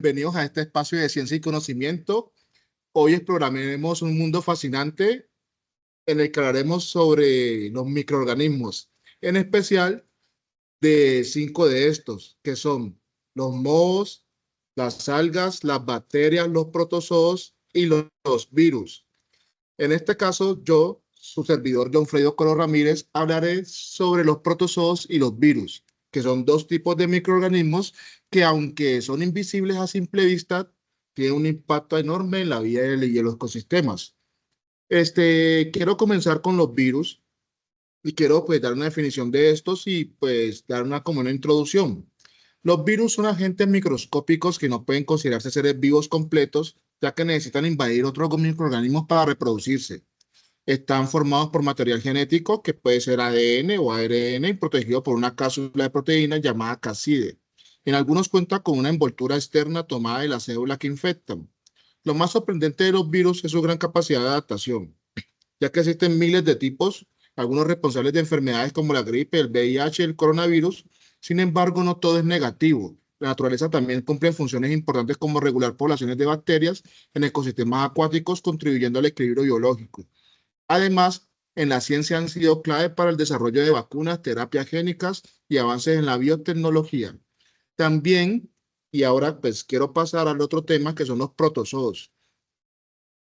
Bienvenidos a este espacio de ciencia y conocimiento. Hoy exploraremos un mundo fascinante en el que hablaremos sobre los microorganismos, en especial de 5 de estos, que son los mohos, las algas, las bacterias, los protozoos y los virus. En este caso, yo, su servidor John Fredo Coro Ramírez, hablaré sobre los protozoos y los virus, que son dos tipos de microorganismos que, aunque son invisibles a simple vista, tienen un impacto enorme en la vida y los ecosistemas. Quiero comenzar con los virus y quiero pues dar una definición de estos y pues dar como una introducción. Los virus son agentes microscópicos que no pueden considerarse seres vivos completos, ya que necesitan invadir otros microorganismos para reproducirse. Están formados por material genético que puede ser ADN o ARN y protegido por una cápsula de proteína llamada caside. En algunos cuenta con una envoltura externa tomada de la célula que infectan. Lo más sorprendente de los virus es su gran capacidad de adaptación, ya que existen miles de tipos, algunos responsables de enfermedades como la gripe, el VIH y el coronavirus. Sin embargo, no todo es negativo. La naturaleza también cumple funciones importantes como regular poblaciones de bacterias en ecosistemas acuáticos, contribuyendo al equilibrio biológico. Además, en la ciencia han sido clave para el desarrollo de vacunas, terapias génicas y avances en la biotecnología. También, y ahora pues quiero pasar al otro tema que son los protozoos.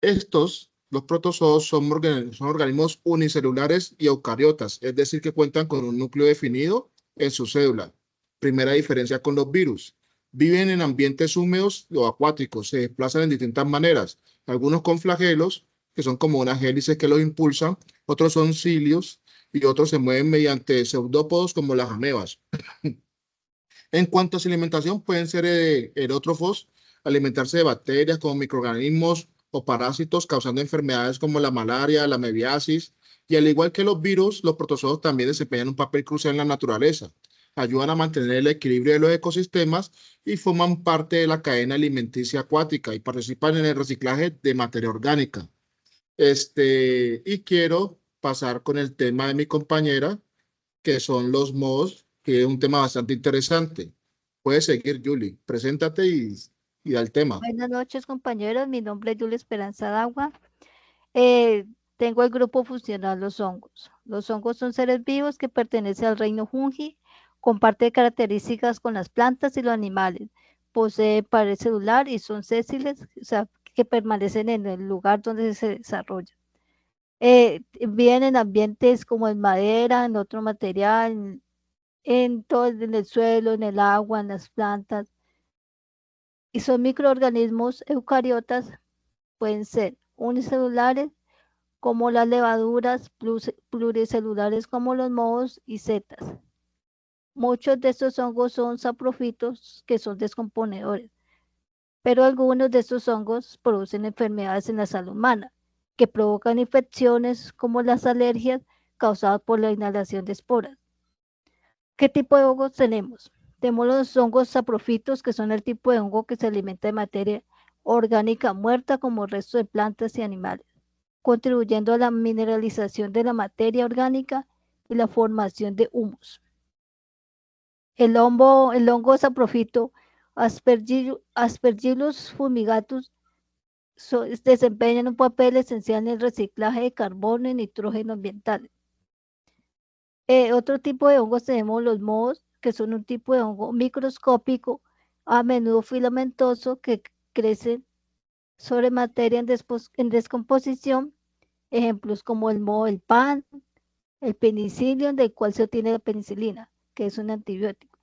Los protozoos son organismos unicelulares y eucariotas, es decir, que cuentan con un núcleo definido en su célula. Primera diferencia con los virus. Viven en ambientes húmedos o acuáticos, se desplazan en distintas maneras, algunos con flagelos, que son como unas hélices que los impulsan, otros son cilios y otros se mueven mediante pseudópodos como las amebas. En cuanto a su alimentación, pueden ser herótrofos, alimentarse de bacterias como microorganismos o parásitos, causando enfermedades como la malaria, la mebiasis. Y al igual que los virus, los protozoos también desempeñan un papel crucial en la naturaleza. Ayudan a mantener el equilibrio de los ecosistemas y forman parte de la cadena alimenticia acuática y participan en el reciclaje de materia orgánica. Y quiero pasar con el tema de mi compañera, que son los mohos, que es un tema bastante interesante. Puedes seguir, Julie. Preséntate y da el tema. Buenas noches, compañeros. Mi nombre es Julia Esperanza Dagua. Eh, Tengo el grupo funcional Los Hongos. Los hongos son seres vivos que pertenecen al reino fungi, comparte características con las plantas y los animales. Posee pared celular y son sésiles, o sea, que permanecen en el lugar donde se desarrollan. Viven en ambientes como en madera, en otro material, en todo, en el suelo, en el agua, en las plantas. Y son microorganismos eucariotas, pueden ser unicelulares como las levaduras, pluricelulares como los mohos y setas. Muchos de estos hongos son saprofitos que son descomponedores, pero algunos de estos hongos producen enfermedades en la salud humana que provocan infecciones como las alergias causadas por la inhalación de esporas. ¿Qué tipo de hongos tenemos? Tenemos los hongos saprofitos, que son el tipo de hongo que se alimenta de materia orgánica muerta como restos de plantas y animales, contribuyendo a la mineralización de la materia orgánica y la formación de humus. El hongo saprofito Aspergillus fumigatus desempeñan un papel esencial en el reciclaje de carbono y nitrógeno ambiental. Otro tipo de hongos tenemos los mohos, que son un tipo de hongo microscópico, a menudo filamentoso, que crecen sobre materia en descomposición. Ejemplos como el moho del pan, el penicillium, del cual se obtiene la penicilina, que es un antibiótico.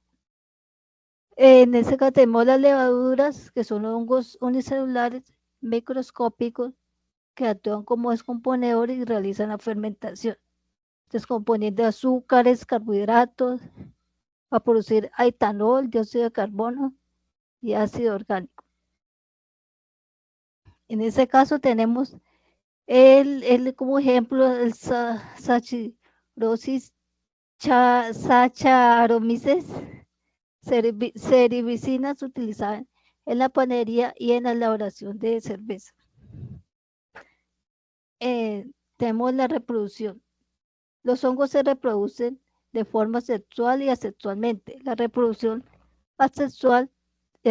En este caso tenemos las levaduras, que son hongos unicelulares microscópicos que actúan como descomponedores y realizan la fermentación, descomponiendo azúcares, carbohidratos, a producir etanol, dióxido de carbono y ácido orgánico. En este caso tenemos como ejemplo el Saccharomyces cerevisinas utilizadas en la panería y en la elaboración de cerveza. Tenemos la reproducción. Los hongos se reproducen de forma sexual y asexualmente. La reproducción asexual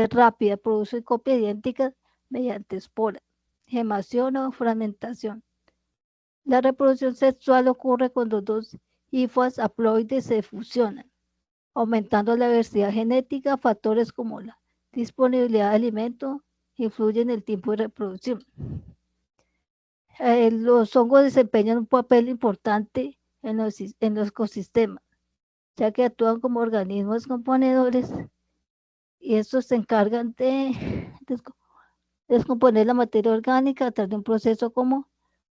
es rápida, produce copias idénticas mediante esporas, gemación o fragmentación. La reproducción sexual ocurre cuando dos hifas haploides se fusionan, aumentando la diversidad genética. Factores como la disponibilidad de alimento influyen en el tiempo de reproducción. Los hongos desempeñan un papel importante en los ecosistemas, ya que actúan como organismos componedores y estos se encargan de descomponer la materia orgánica a través de un proceso como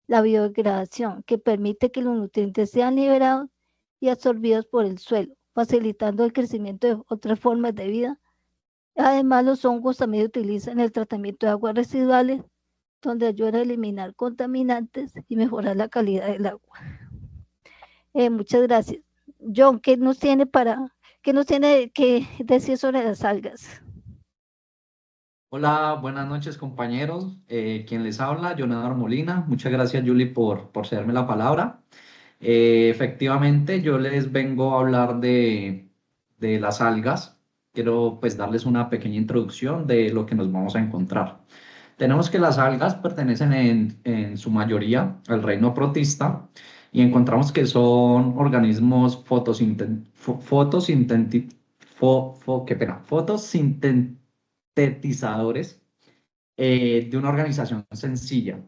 la biodegradación, que permite que los nutrientes sean liberados y absorbidos por el suelo, facilitando el crecimiento de otras formas de vida. Además, los hongos también se utilizan en el tratamiento de aguas residuales, donde ayudan a eliminar contaminantes y mejorar la calidad del agua. Muchas gracias. John, qué nos tiene que decir sobre las algas? Hola, buenas noches compañeros. Quien les habla, Jonadar Molina. Muchas gracias, Julie, por cederme la palabra. Efectivamente, yo les vengo a hablar de las algas. Quiero pues darles una pequeña introducción de lo que nos vamos a encontrar. Tenemos que las algas pertenecen en su mayoría al reino protista y encontramos que son organismos fotosintetizadores de una organización sencilla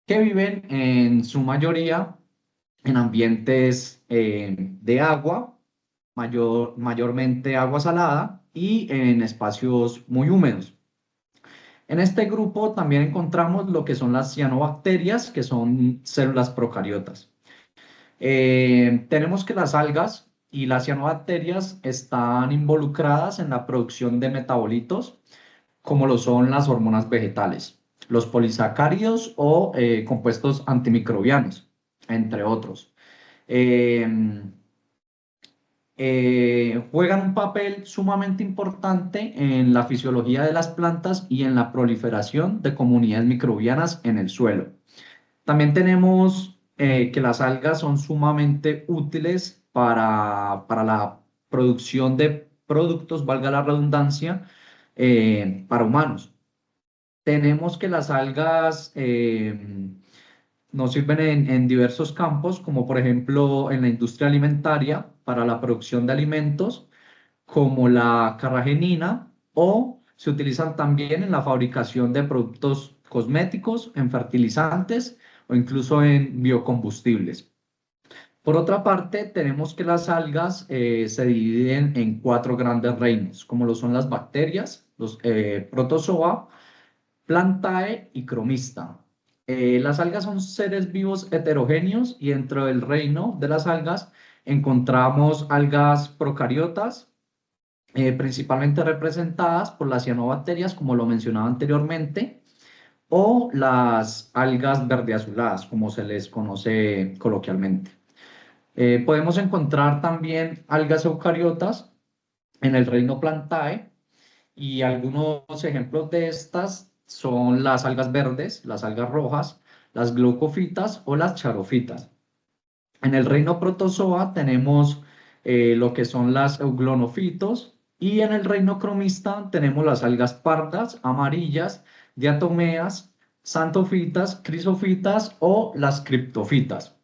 que viven en su mayoría en ambientes de agua, mayormente agua salada y en espacios muy húmedos. En este grupo también encontramos lo que son las cianobacterias, que son células procariotas. Tenemos que las algas y las cianobacterias están involucradas en la producción de metabolitos, como lo son las hormonas vegetales, los polisacáridos o compuestos antimicrobianos, entre otros. Juegan un papel sumamente importante en la fisiología de las plantas y en la proliferación de comunidades microbianas en el suelo. También tenemos que las algas son sumamente útiles para la producción de productos, valga la redundancia, para humanos. Tenemos que las algas nos sirven en diversos campos, como por ejemplo en la industria alimentaria para la producción de alimentos, como la carragenina, o se utilizan también en la fabricación de productos cosméticos, en fertilizantes o incluso en biocombustibles. Por otra parte, tenemos que las algas se dividen en 4 grandes reinos, como lo son las bacterias, los protozoa, Plantae y Cromista. Las algas son seres vivos heterogéneos y dentro del reino de las algas encontramos algas procariotas, principalmente representadas por las cianobacterias, como lo mencionaba anteriormente, o las algas verdeazuladas, como se les conoce coloquialmente. Podemos encontrar también algas eucariotas en el reino Plantae, y algunos ejemplos de estas son las algas verdes, las algas rojas, las glaucofitas o las charofitas. En el reino protozoa tenemos lo que son las euglonofitos, y en el reino cromista tenemos las algas pardas, amarillas, diatomeas, xanthofitas, crisofitas o las criptofitas.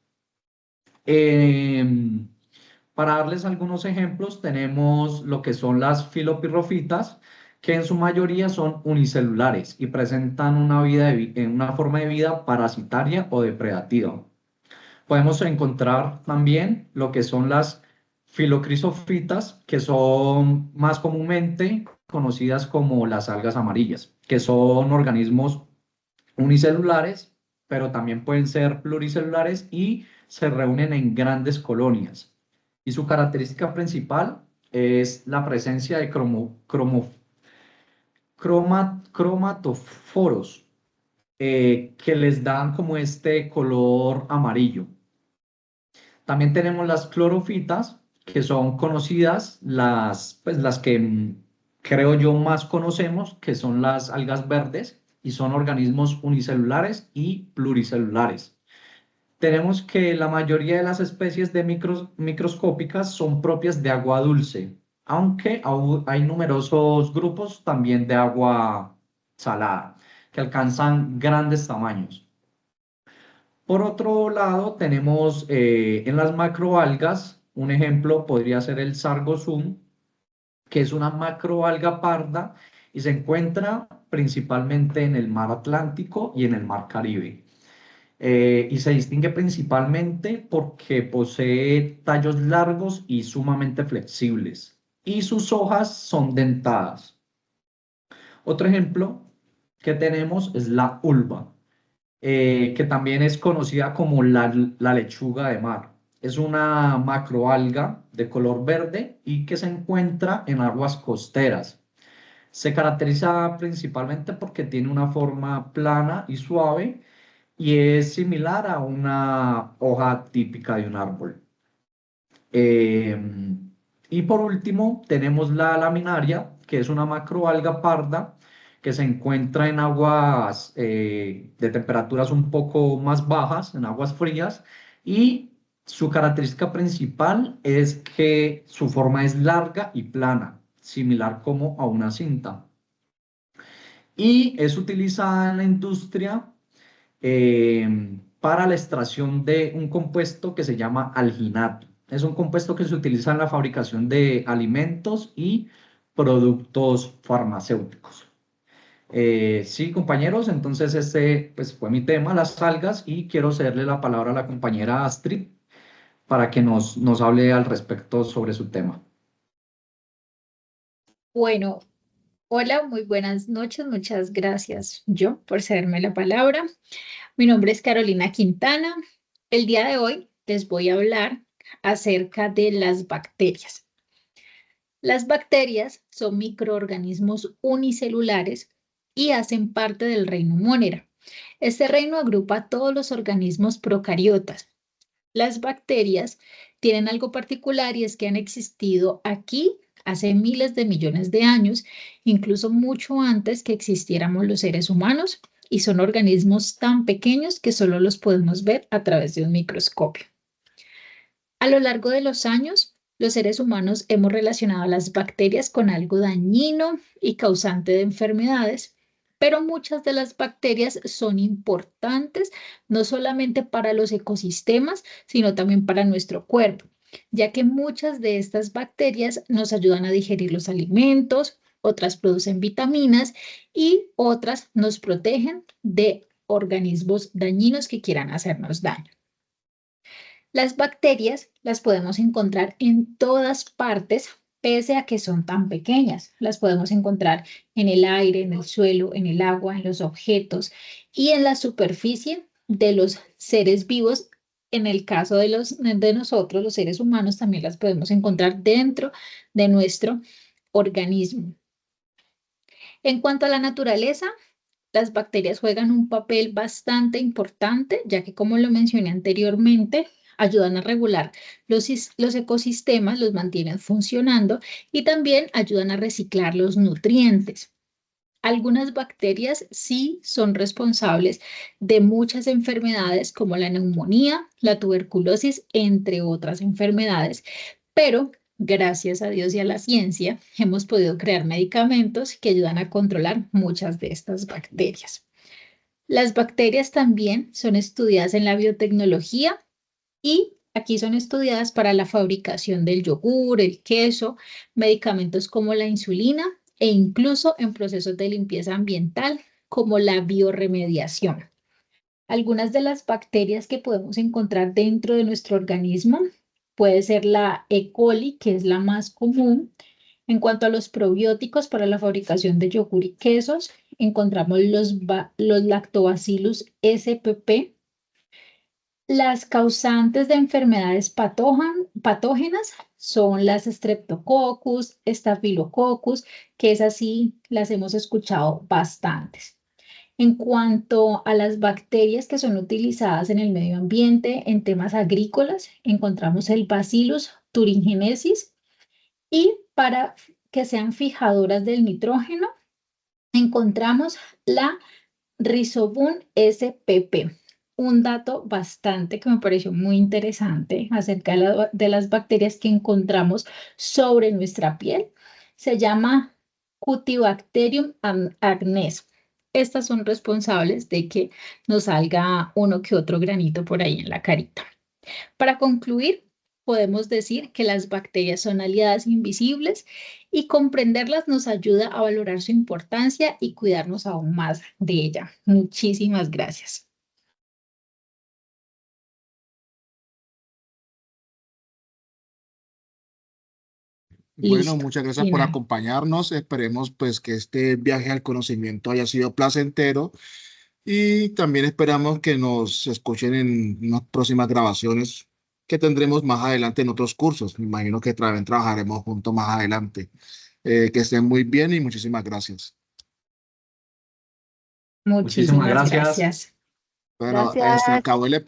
Para darles algunos ejemplos, tenemos lo que son las filopirrofitas, que en su mayoría son unicelulares y presentan una forma de vida parasitaria o depredativa. Podemos encontrar también lo que son las filocrisofitas, que son más comúnmente conocidas como las algas amarillas, que son organismos unicelulares, pero también pueden ser pluricelulares y se reúnen en grandes colonias. Y su característica principal es la presencia de cromatoforos, que les dan como este color amarillo. También tenemos las clorofitas, que son conocidas, las que creo yo más conocemos, que son las algas verdes, y son organismos unicelulares y pluricelulares. Tenemos que la mayoría de las especies de microscópicas son propias de agua dulce, aunque hay numerosos grupos también de agua salada que alcanzan grandes tamaños. Por otro lado, tenemos en las macroalgas, un ejemplo podría ser el Sargassum, que es una macroalga parda y se encuentra principalmente en el mar Atlántico y en el mar Caribe. Y se distingue principalmente porque posee tallos largos y sumamente flexibles, y sus hojas son dentadas. Otro ejemplo que tenemos es la ulva, que también es conocida como la lechuga de mar. Es una macroalga de color verde y que se encuentra en aguas costeras. Se caracteriza principalmente porque tiene una forma plana y suave y es similar a una hoja típica de un árbol. Eh, y por último, tenemos la laminaria, que es una macroalga parda que se encuentra en aguas de temperaturas un poco más bajas, en aguas frías, y su característica principal es que su forma es larga y plana, similar como a una cinta. Y es utilizada en la industria para la extracción de un compuesto que se llama alginato. Es un compuesto que se utiliza en la fabricación de alimentos y productos farmacéuticos. Sí, compañeros, entonces este pues, fue mi tema, las algas, y quiero cederle la palabra a la compañera Astrid para que nos hable al respecto sobre su tema. Bueno, hola, muy buenas noches. Muchas gracias yo por cederme la palabra. Mi nombre es Carolina Quintana. El día de hoy les voy a hablar acerca de las bacterias. Las bacterias son microorganismos unicelulares y hacen parte del reino Monera. Este reino agrupa todos los organismos procariotas. Las bacterias tienen algo particular y es que han existido aquí hace miles de millones de años, incluso mucho antes que existiéramos los seres humanos, y son organismos tan pequeños que solo los podemos ver a través de un microscopio. A lo largo de los años, los seres humanos hemos relacionado a las bacterias con algo dañino y causante de enfermedades, pero muchas de las bacterias son importantes no solamente para los ecosistemas, sino también para nuestro cuerpo, ya que muchas de estas bacterias nos ayudan a digerir los alimentos, otras producen vitaminas y otras nos protegen de organismos dañinos que quieran hacernos daño. Las bacterias las podemos encontrar en todas partes, pese a que son tan pequeñas. Las podemos encontrar en el aire, en el suelo, en el agua, en los objetos y en la superficie de los seres vivos. En el caso de nosotros, los seres humanos, también las podemos encontrar dentro de nuestro organismo. En cuanto a la naturaleza, las bacterias juegan un papel bastante importante, ya que, como lo mencioné anteriormente, ayudan a regular los ecosistemas, los mantienen funcionando y también ayudan a reciclar los nutrientes. Algunas bacterias sí son responsables de muchas enfermedades como la neumonía, la tuberculosis, entre otras enfermedades, pero gracias a Dios y a la ciencia hemos podido crear medicamentos que ayudan a controlar muchas de estas bacterias. Las bacterias también son estudiadas en la biotecnología y aquí son estudiadas para la fabricación del yogur, el queso, medicamentos como la insulina e incluso en procesos de limpieza ambiental como la bioremediación. Algunas de las bacterias que podemos encontrar dentro de nuestro organismo puede ser la E. coli, que es la más común. En cuanto a los probióticos para la fabricación de yogur y quesos, encontramos los Lactobacillus spp. Las causantes de enfermedades patógenas son las Streptococcus, Staphylococcus, que es así, las hemos escuchado bastantes. En cuanto a las bacterias que son utilizadas en el medio ambiente, en temas agrícolas, encontramos el Bacillus thuringiensis y para que sean fijadoras del nitrógeno, encontramos la Rhizobum spp. un dato bastante que me pareció muy interesante acerca de las bacterias que encontramos sobre nuestra piel. Se llama Cutibacterium acnes. Estas son responsables de que nos salga uno que otro granito por ahí en la carita. Para concluir, podemos decir que las bacterias son aliadas invisibles y comprenderlas nos ayuda a valorar su importancia y cuidarnos aún más de ella. Muchísimas gracias. Bueno, Listo. muchas gracias por acompañarnos. Esperemos pues que este viaje al conocimiento haya sido placentero y también esperamos que nos escuchen en unas próximas grabaciones que tendremos más adelante en otros cursos. Me imagino que también trabajaremos juntos más adelante. Que estén muy bien y muchísimas gracias. Muchísimas gracias. Gracias. Bueno, Gracias. acabó el episodio.